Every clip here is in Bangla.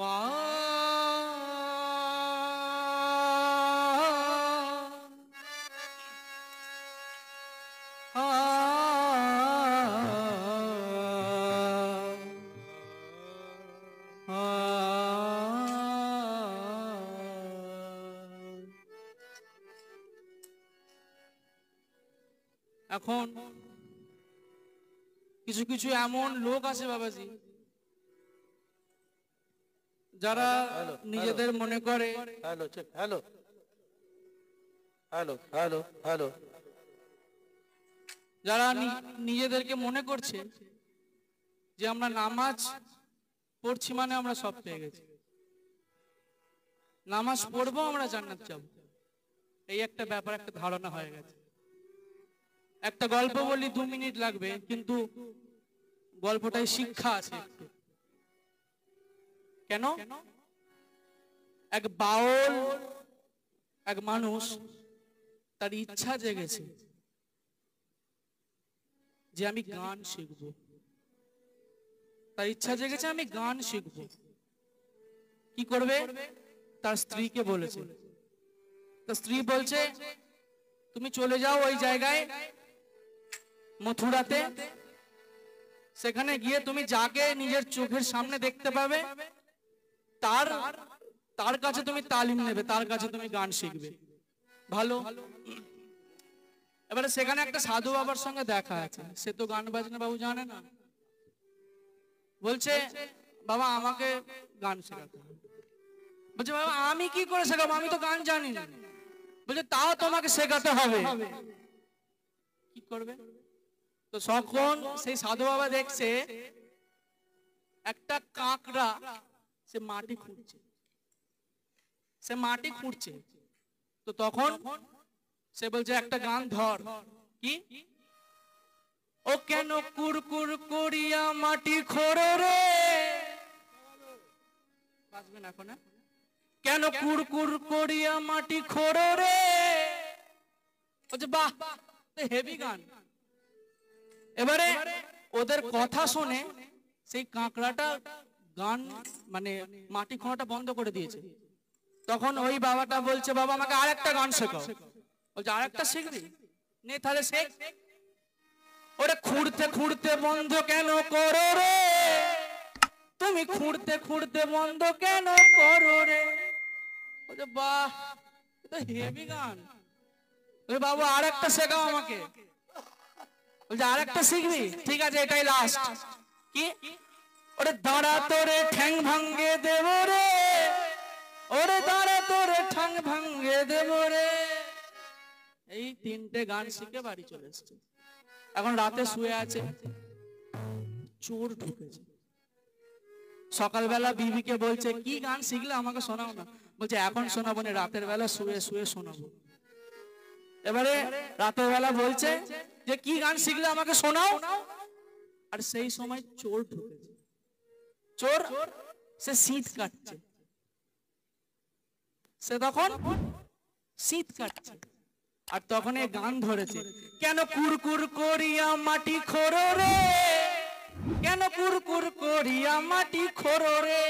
এখন কিছু কিছু এমন লোক আছে বাবাজি যারা নিজেদের মনে করে hello hello hello hello hello যারা নিজেদেরকে মনে করছে যে আমরা নামাজ পড়ছি মানে আমরা সব পেয়ে গেছি, নামাজ পড়বো আমরা জান্নাত যাব, এই একটা ব্যাপার, একটা ধারণা হয়ে গেছে। একটা গল্প বলি, 2 মিনিট লাগবে, কিন্তু গল্পটায় শিক্ষা আছে একটু। কেন? এক বাউল এক মানুষ, তার ইচ্ছা জেগেছে যে আমি গান শিখব, তার ইচ্ছা জেগেছে আমি গান শিখব। কি করবে? তার স্ত্রীকে বলেছে। তার স্ত্রী বলছে তুমি চলে যাও ওই জায়গায় মথুরাতে, সেখানে গিয়ে তুমি যাকে নিজের চোখের সামনে দেখতে পাবে তার কাছে তুমি তালিম নেবে, তার কাছে তুমি গান শিখবে। ভালো। এবারে সেখানে একটা সাধু বাবার সঙ্গে দেখা আছে, সে তো গান বাজনা বাবু জানে না। বলছে বাবা আমাকে গান শেখাতে হবে। বলছে বাবা আমি কি করে শেখাবো, আমি তো গান জানি না। বলছে তাও তোমাকে শেখাতে হবে। কি করবে? তো তখন সেই সাধু বাবা দেখছে একটা কাঁকড়া সে মাটি খুঁড়ছে, সে মাটি খুঁড়ছে। তো তখন সে বলছে একটা গান ধর। কি? ও কেন কুরকুর করিয়া মাটি খোঁড়ো রে, বাজবে না এখন? কেন কুরকুর করিয়া মাটি খোঁড়ো রে। বলছে বাহ, হেভি গান। এবারে ওদের কথা শুনে সেই কাঁকড়াটা গান মানে মাটি খোঁড়াটা বন্ধ করে দিয়েছে। তখন ওই বাবাটা বলছে বাবা আমাকে আরেকটা গান শেখাও। বলছে আরেকটা শিখবি? নে তাহলে শেখ। ওরে খুঁড়তে খুঁড়তে বন্ধ কেন করো রে, তুমি খুঁড়তে খুঁড়তে বন্ধ কেন করো রে। বলছে বাহ, এটা হেভি গান। বলছে বাবু আরেকটা শেখাও আমাকে। বলছে আরেকটা শিখবি? ঠিক আছে এটাই লাস্ট। কি? ওরে দাঁড়া তোরে ঠ্যাং ভাঙ্গে দেব রে, ওরে দাঁড়া তোরে ঠ্যাং ভাঙ্গে দেব রে। এই 3টে গান শিখে বাড়ি চলে এসেছে। এখন রাতে শুয়ে আছে, চোর ঢুকেছে। সকালবেলা বিবিকে বলছে কি গান শিখলে আমাকে শোনাও না। বলছে এখন শোনাবো না, রাতের বেলা শুয়ে শুয়ে শোনাবো। এবারে রাতের বেলা বলছে যে কি গান শিখলে আমাকে শোনাও। আর সেই সময় চোর ঢুকেছে। চোর সে শীত কাটছে, সে তখন শীত কাটছে। আর তখন এই গান ধরেছে, কেন কুরকুর করিয়া মাটি খোঁড়ো রে, কেন কুরকুর করিয়া মাটি খোঁড়ো রে।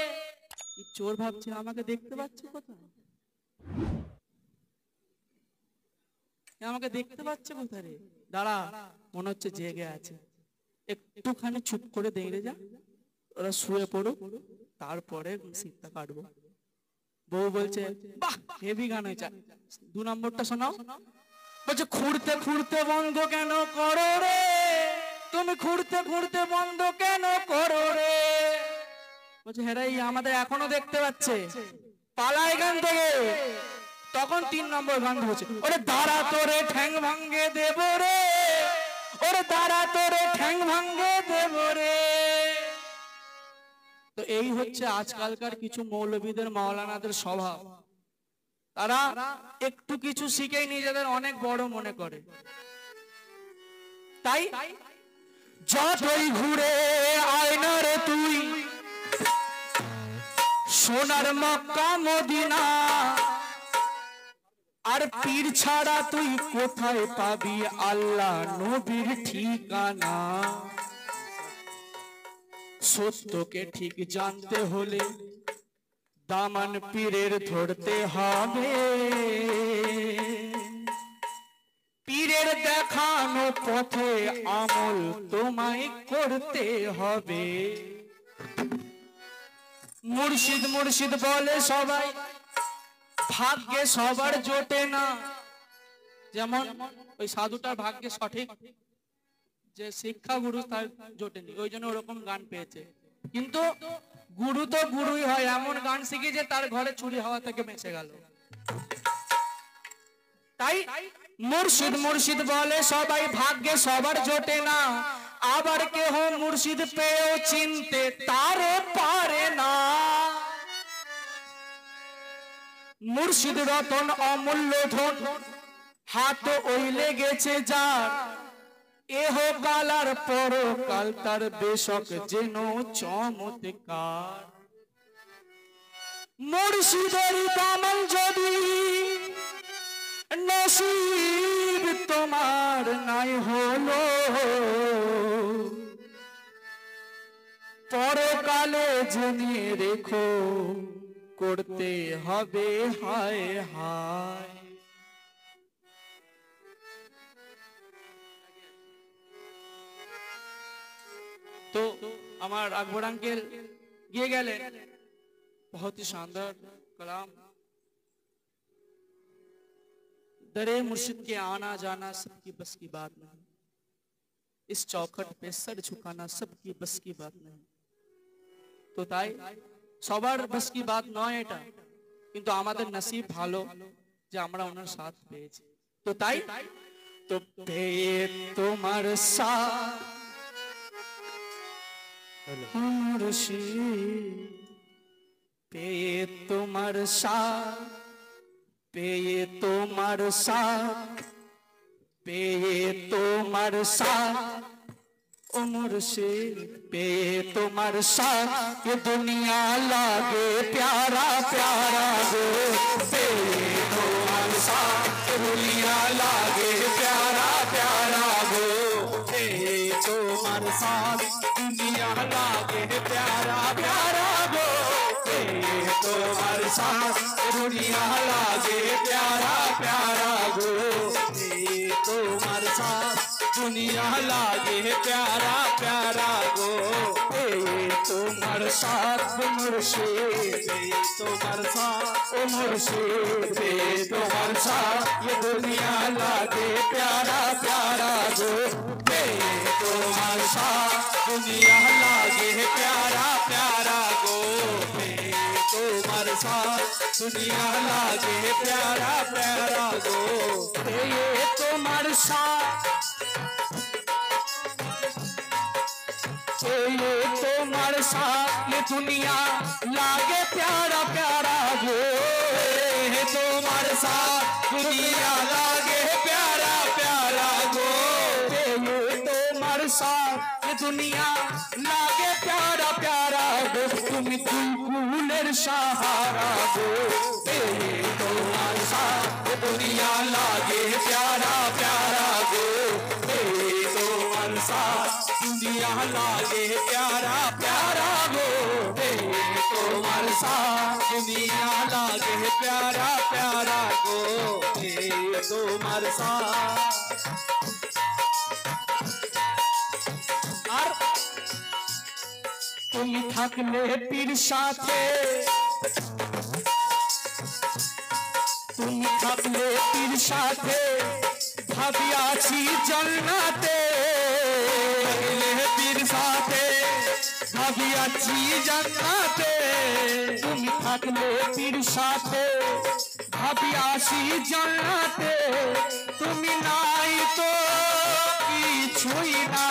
চোর ভাবছে আমাকে দেখতে পাচ্ছে কোথায়, আমাকে দেখতে পাচ্ছে কোথায় রে। দাঁড়া, মনে হচ্ছে জেগে আছে, একটুখানি চুপ করে দেখে যা, ওরা শুয়ে পড়ো, তারপরে শীতটা কাটবো। বউ বলছে বাহ হেভি গান হয়েছে, 2 নম্বরটা শোনাও। বলছে খুঁড়তে খুঁড়তে বন্ধ কেন করো রে, তুমি খুঁড়তে খুঁড়তে বন্ধ কেন করো রে। বলছে হেরাই আমাদের এখনো দেখতে পাচ্ছে, পালা এখান থেকে। তখন 3 নম্বর গান হচ্ছে, ওরে দাঁড়া তোরে ঠ্যাং ভাঙ্গে দেব রে, ওরে দাঁড়া তোরে ঠ্যাং ভাঙ্গে দেব রে। তো এই হচ্ছে আজকালকার কিছু মৌলবীদের মাওলানাদের স্বভাব। তারা একটু কিছু শিখেই নিজেদের অনেক বড় মনে করে। তাই যতই ঘুরে আয় না রে তুই সোনার মক্কা মদিনা, আর পীর ছাড়া তুই কোথায় পাবি আল্লাহ নবীর ঠিকানা। সত্যকে ঠিক জানতে হলে দামান পীরের ধরতে হবে, পীরের দেখানো পথে আমল তোমায় করতে হবে। মুর্শিদ মুর্শিদ বলে সবাই, ভাগ্যে সবার জোটে না। যেমন ওই সাধুটার ভাগ্যে সঠিক যে শিক্ষা গুরু তার জোটেনি, ওই জন্য ওরকম গান পেয়েছে। কিন্তু গুরু তো গুরুই হয়, এমন গান শিখে যে তার ঘরে চুরি হওয়া থেকে বেঁচে গেল। তাই মুর্শিদ মুর্শিদ বলে সবাই, ভাগ্যে সবার জোটে না। আবার কেহ মুর্শিদ পেয়েও চিনতে তারও পারে না। মুর্শিদ রতন অমূল্য ধন, হাত ওই লেগেছে যার, এহ কাল আর পরকাল তার বেশক যেন চমৎকার। মুর্শিদের দামন যদি নসিব তোমার নাই হলো, পরকালে জেনে রেখো করতে হবে হায় হায়। तो हमार अकबर अंकल ये गए, बहुत ही शानदार कलाम। दरे मुर्शिद के आना जाना सबकी बस की बात नहीं, इस चौखट पे सर झुकाना सबकी बस की बात नहीं। तो ताई সবার बस की बात নয় এটা, কিন্তু আমাদের নসিব ভালো যে আমরা ওনার সাথ পেয়েছি। তো তাই তো পেয়ে তোমার সাথ मुर्शिद, पेये तुम्हार साथ, पेये तुम्हार साथ, पेये तुम्हार साथ, ओ मुर्शिद पेये तुम्हार साथ, ये दुनिया लागे प्यारा प्यारा गो। पेये तुम्हार साथ, ये दुनिया लागे प्यारा प्यारा गो। पेये तुम्हार साथ, दुनिया लागे प्यारा प्यारा गो। तुम्हारे साथ दुनिया लागे प्यारा प्यारा गो। तुम्हारे साथ दुनिया लागे प्यारा प्यारा गो। तुम्हारे साथ मुर्शिद, तुम्हारे साथ ओ मुर्शिद, तुम्हारे साथ ये दुनिया लागे प्यारा प्यारा गो। तुम्हारे साथ दुनिया लागे प्यारा प्यारा गो। तुम्हारे साथ दुनिया लागे प्यारा प्यारा गो। ये तुम्हारे साथ, ये तुम्हारे साथ ये दुनिया लागे प्यारा प्यारा गो। तुम्हारे साथ दुनिया लागे प्यारा प्यारा गो। तुम्हारे साथ ये दुनिया लागे प्यारा प्यारा गो। तुम बुलबुलेर सहारा गो। तुम्हारे साथ ये दुनिया लागे प्यारा प्यारा गो। तुम्हारे साथ दुनिया लागे प्यारा प्यारा गो। तुम्हारे साथ दुनिया लागे प्यारा प्यारा गो। तुम्हारे साथ তুমি থাকলে পীর সাথে, তুমি থাকলে পীর সাথে, ভাবিয়াছি জান্নাতে। পীর সাথে ভাবিয়াছি জান্নাতে। তুমি থাকলে পীর সাথে, ভাবিয়াছি জান্নাতে। তুমি নাই তো কিছুই না,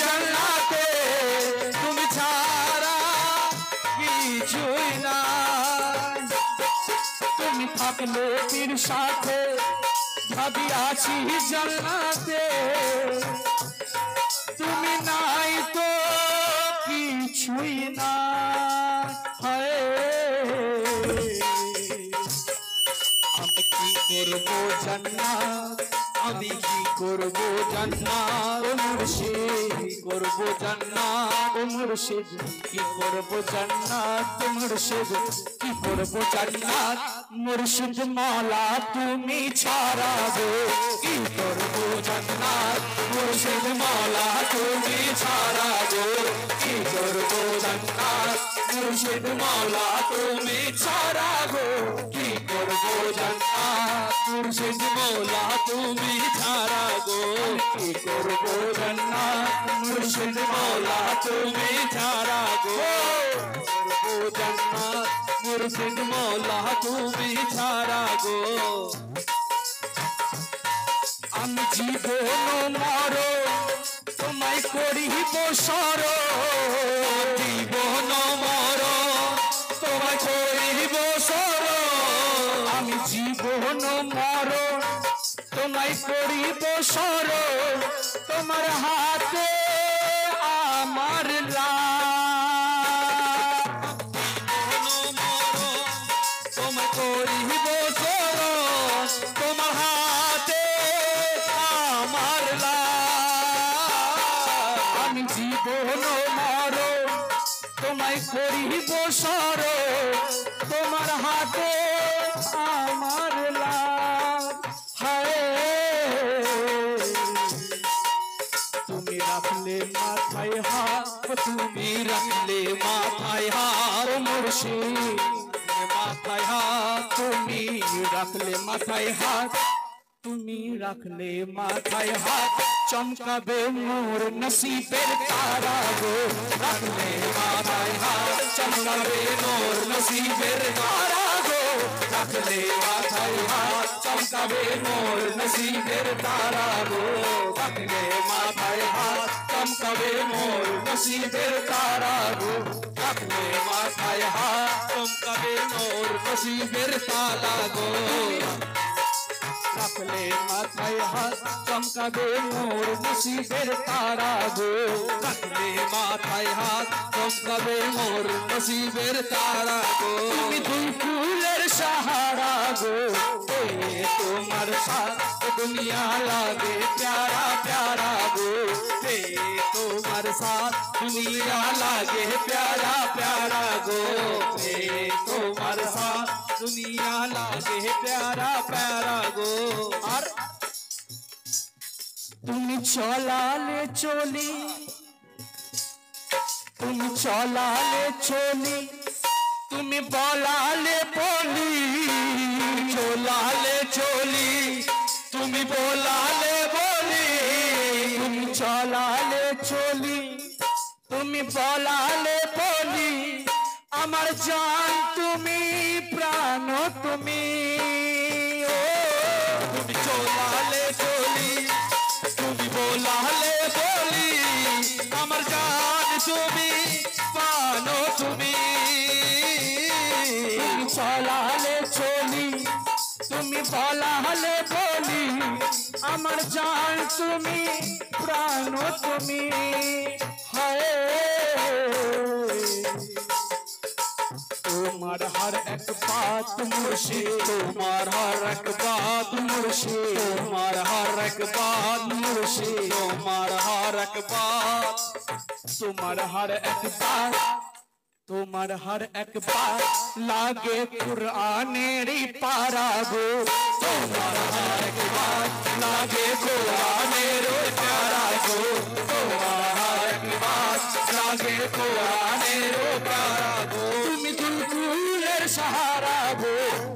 জান্নাতে তুমি ছাড়া কিছুই না। তুমি থাকলে পীর সাথে, ভাবিয়াছি জান্নাতে। তুমি নাই তো কিছুই না। হায় আমি কি করবো জান্নাত, আমি কি করব করব জান্নাত ও মুর্শিদ করব জান্নাত ও মুর্শিদ কি করব জান্নাত ও মুর্শিদ কি করব জান্নাত মুর্শিদ মাওলা তুমি ছাড়া গো কি করব জান্নাত মুর্শিদ মাওলা তুমি ছাড়া গো কি করব জান্নাত মুর্শিদ মাওলা তুমি ছাড়া গো কি করব জান্নাত মুর্শিদ মাওলা তুমি ছাড়া গো কি করব জান্নাত মুর্শিদ মাওলা তুমি ছাড়া গো করব জান্নাত মুর্শিদ মাওলা তুমি ছাড়া গো আমি জীবন মরো তোমায় করিব সরো জীবন মরো তোমায় করিব সরো আমি জীবন মরো তোমায় করিব সরো তোমার হাতে আমার জীবন মরো তোমায় করিব সরো তোমার হাতে আমার আমি জীবন মরো তোমায় করিব সরো তোমার হাতে আমার তুমি রাখলে মাথায় হাত তুমি রাখলে মাথায় হাত মুর্শিদ মাথায় হাত তুমি রাখলে মাথায় হাত তুমি রাখলে মাথায় হাত চমকাবে মোর নসিবের তারা গো রাখলে মাথায় হাত চমকাবে মোর নসিবের তারা গো রাখলে মাথায় হাত চমকাবে মোর নসিবের তারা গো রাখলে মাথায় হাত চমকাবে মোর নসিবের তারা গো রাখলে মাথায় হাত চমকাবে মোর নসিবের তারা গো রাখলে মাথায় হাত চমকাবে মোর নসিবের তারা গো রাখলে মাথায় হাত চমকাবে মোর নসিবের তারা গো তুমি দুই ফুলের সাহারা গো তোমার সাথ দুনিয়া লাগে প্যারা প্যারা গো তোমার সাথ দুনিয়া লাগে প্যারা প্যারা গো তোমার সাথ दुनिया लागे प्यारा प्यारा गो और तुम चलाले चोली तुम चलाले चोली तुम बोलाले बोली चलाले चोली तुम बोलाले बोली तुम चलाले चोली तुम बोलाले बोली আমার জান তুমি প্রাণ তুমি ও তুমি চলালে চলি তুমি বলালে বলি আমার জান তুমি প্রাণ তুমি তুমি চলালে চলি তুমি বলালে বলি আমার জান তুমি প্রাণ তুমি হায় তোমার हर एक बात मुर्शिद तुम्हार हर एक बात मुर्शिद तुम्हार हर एक बात मुर्शिद तुम्हार हर एक बात तुम्हार हर एक बात तुम्हार हर एक बात लागे कुरानेरी पारा गो तुम्हार हर एक बात लागे कुरानेरी प्यारा गो तुम्हार हर एक बात लागे कुरानेरी प्यारा गो सहारा गो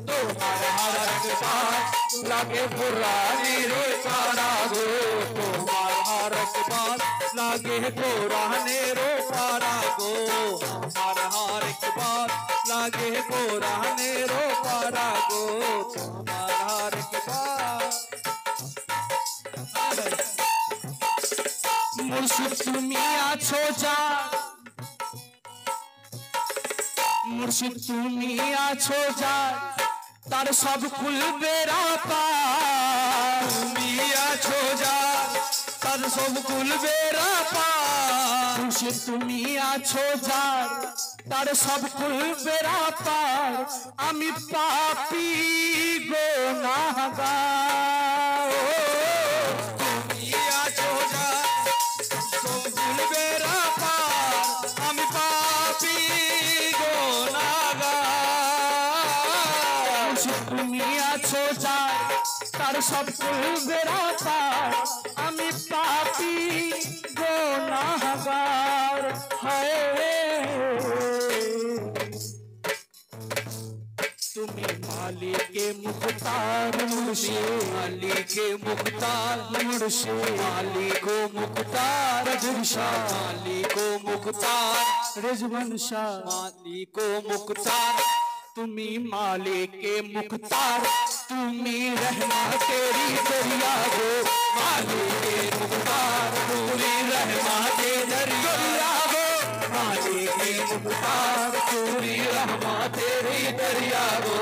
तुम्हार हर एक बात लागे पुरानी रोई पारा गो तुम्हार हर एक बात लागे पुराने रो पारा गो तुम्हार हर एक बात लागे पुराने रो पारा गो तुम्हार हर एक बात मुर्शिद তুমি আছো যা मुर्शिद তুমি আছো যা তার সব খুলবে রাপার তুমি আছো যা তার সব খুলবে রাপার মুর্শিদ তুমি আছো যা তার সব খুলবে রাপার আমি পাপী গুনাহগার তুমি সব করবে রাখা আমি পাপী গুনাহগার হায় তুমি মালিকে মুখতার মুর্শিদ মালিকে মুখতার মুর্শিদ মালিকো মুখতার ইরশাদ মালিকো মুখতার রিজওয়ান শাহ মালিকো মুখতার তুমি মালিके मुख्तार তুমি रहमतेरी दरिया गो मालिके मुख्तार पूरी रहमते दरिया गो मालिके मुख्तार पूरी रहमतेरी दरिया गो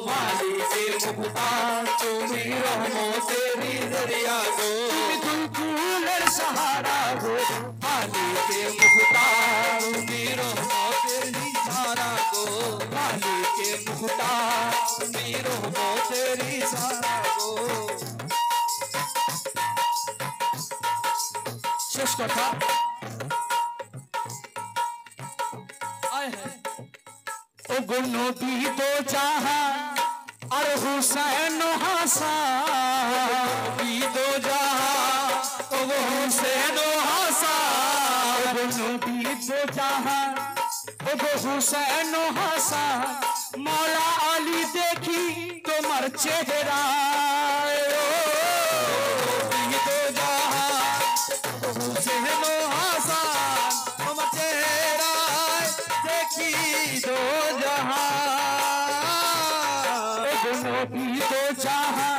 मालिके मुख्तार पूरी रहमतेरी दरिया गो तुम फूलेर सहारा गो मालिके मुख्तार पूरी रहमतेरी धारा गो मालिके मुख्तार पूरी रहमतेरी धारा गो शेष कथा नबी दो जहां और हुसैन हसन नबी दो जहां और हुसैन हसन नबी दो जहां और हुसैन हसन मौला अली देखी तुम्हार चेहरा नबी दो जहां हुसैन हसन तुम्हार चेहरा देखी दो नबी दो जहां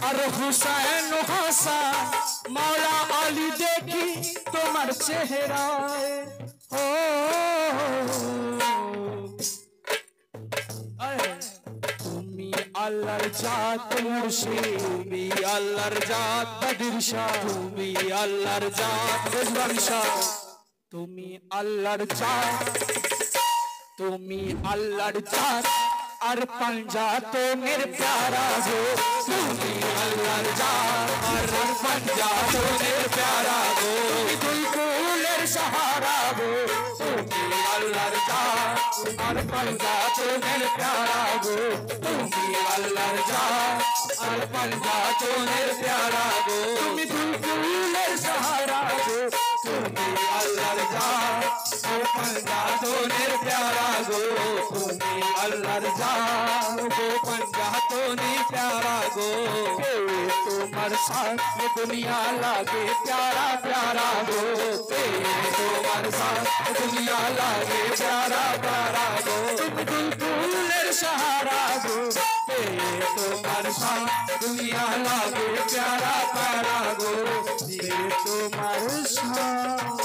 और हुसैन हसन मौला अली देखी तुम्हार चेहरा हो তুমি আল্লাহর জাত মুর্শিদ তুমি আল্লাহর জাত বদির শাহ তুমি আল্লাহর জাত রিজওয়ান শাহ তুমি আল্লাহর জাত তুমি আল্লাহর জাত और पंजा तो मेरे प्यारा हो तुम्ही अल्लाहर जात और पंजा तो मेरे प्यारा हो दुलकुलेर सहारा हो तुम्ही अल्लाहर जात और पंजा तो मेरे प्यारा हो तुम्ही अल्लाहर जात और पंजा तो मेरे प्यारा हो तुम्ही दुलकुलेर सहारा हो तुम्ही अल्लाहर जात और पंजा तो मेरे प्यारा हो तुम्ही अल्लाहर जात गो पंजा तो नी प्यारा गो तुम्हार साथ दुनिया लागे प्यारा प्यारा गो तुम्हार साथ दुनिया लागे प्यारा प्यारा गो तुम दुलकुलेर सहारा गो तुम्हार साथ दुनिया लागे प्यारा प्यारा गो तुम्हार साथ